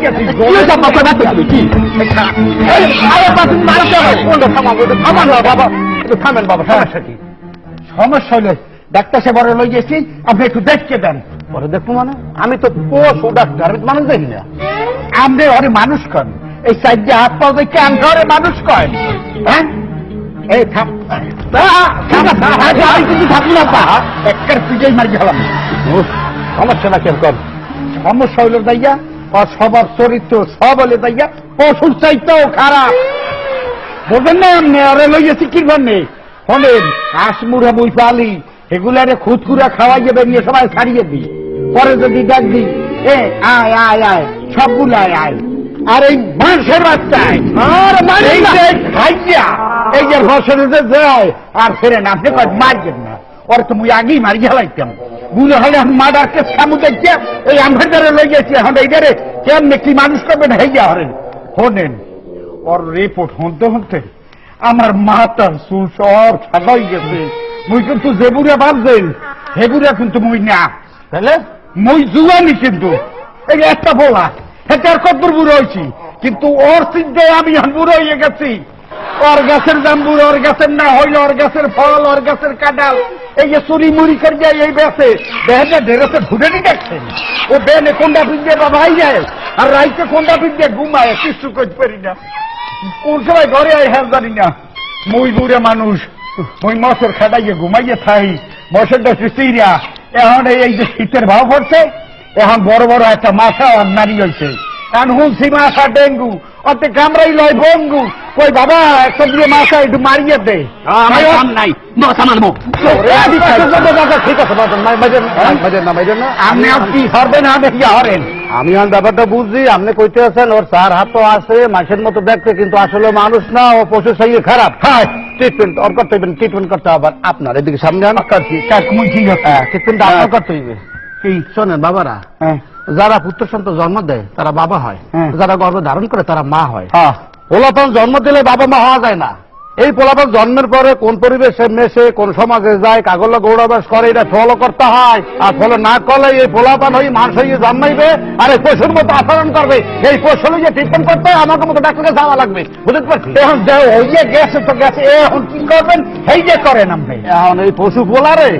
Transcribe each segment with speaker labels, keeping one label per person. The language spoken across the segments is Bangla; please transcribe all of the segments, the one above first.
Speaker 1: গেছি থামেন বাবা, সমস্যা কি? সমস্যা হইলে ডাক্তার সে বড় লই গেছি, আপনি একটু দেখতে দেন। পরে দেখবো মানে আমি তো পশু ডাক্তার, আমি তো মানুষ দেখি না। আপনি ওরে মানুষ কন, এই সাইড দিয়ে হাত পাও দেখে আমি ওরে মানুষ কন। হ্যাঁ এই থাম, কিন্তু থাকুন না, একটার পিজেই মারি গেলাম। সমস্যা না কেন? সমস্যা হইল দাইয়া সবার চরিত্র সব হলে দাইয়া পশুর চাইতেও খারাপ। বলবেন না এমনি ওরে লইয়েছি কি করবে? শোনেন, কাশমুড়া বই পালি এগুলারে খুদকুরা খাওয়াই যাবে নিয়ে সবাই ছাড়িয়ে দিই, পরে যদি ডাক দিই এ আয় আয় আয় সবগুলো আয় আয়, আর এই মানুষের বাচ্চায় এই যে ফসলে যায় আর ফেরেন আপনি মারবেন না, ওর তো মুই আগেই মারি গেলাইতাম। বুঝে হলে এখন মার্ডারকে সামু দেখছে এই আম্বেদকারে লই গেছি, এখন এইটারে কেমনে কি মানুষ করবেন হেইয়া হরেন। শোনেন, ওর রিপোর্ট হতে হতে আমার মাথার চুল সব সাদা হয়ে গেছে। মুই কিন্তু জেবুরা ভাবছেন হেবুরা কিন্তু মুই না, তাহলে মুই জুয়ানি কিন্তু এই একটা বলা হেটার কত বুড়ো হয়েছি, কিন্তু ওর চিন্তায় আমি বুড়ো হয়ে গেছি। ওর গাছের জাম্বুর, ওর গাছের না হইল, ওর গাছের ফল, ওর গাছের কাঁঠাল, এই যে চুরি মুড়ি করে যায় এই বেসে বেহেনে ঢেরেছে ঘুরে নি দেখছেন। ও বেনে কোনটা পিঁধে বাবা আই যায় আর রাইতে কোনটা পিঁধে ঘুমায়, কিছু করতে পারি না। কোন সময় ঘরে আই হ্যাঁ জানি না। মুই বুড়ে মানুষ, মুই মশর খাটাইয়ে ঘুমাইয়ে থাই, মশরটা চিড়িয়া এখন এই যে শীতের ভাব পড়ছে, এখন বড় বড় একটা মাথা নারী হয়েছে। কারণ হুলসি মাথা ডেঙ্গু অতে কামড়াই লয় বঙ্গু। কই বাবা একটা দিয়ে মাথা একটু মারিয়ে দে, নাই ঠিক আছে। আপনি কি হরবেন? হরেন আমি ব্যাপারটা বুঝছি। আপনি কইতে আছেন ওর চার হাত তো আছে মাসের মতো দেখতে, কিন্তু আসলে মানুষ না, ও পশু সাইয়ে খারাপ। হ্যাঁ, ট্রিটমেন্ট ওর করতে হইবেন, ট্রিটমেন্ট করতে হবে আপনার। এদিকে সামনে ট্রিটমেন্ট আপনার করতে হইবে। কি শোনেন বাবারা, যারা পুত্র সন্তান জন্ম দেয় তারা বাবা হয়, যারা গর্ভ ধারণ করে তারা মা হয়। পোলাপান জন্ম দিলে বাবা মা হওয়া যায় না। এই পোলাপান জন্মের পরে কোন পরিবেশে মেশে, কোন সমাজে যায়, কাগজ গৌড়াবাস করে, এটা ফলো করতে হয়। আর ফলো না করলে এই পোলাপান হয়ে মানুষ হয়ে জন্মাইবে আর এই পশুর মতো আচরণ করবে। এই পশুর যে ট্রিটমেন্ট করতে হয় আমাকে মতো ডাক্তারকে যাওয়া লাগবে, বুঝতে পারছি? এখন এই যে গেছে তো গেছে, এখন কি করবেন? এই যে করেন আপনি এখন এই পশু পোলারে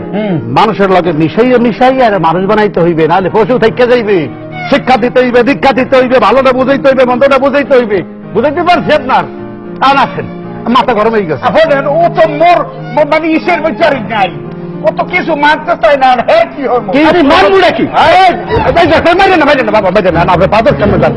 Speaker 1: মানুষের লগে মিশাইয়ে আর মানুষ বানাইতে হইবে, নাহলে পশু থেকে যাইবে। শিক্ষা দিতে হইবে, দীক্ষা দিতে হইবে, ভালোটা বুঝাইতে হইবে, মন্দটা বুঝাইতে হইবে, বুঝাইতে পারছি আপনার? আছেন মাথা গরম হয়ে গেছে। ও তো মোর মানে ইসের বিচারই নাই, ও তো কিছু মানতে চাই না। হ্যাঁ কি মানবো নাকি? বাইরে না বাবা, বাইরে না, পাথর সামনে যান।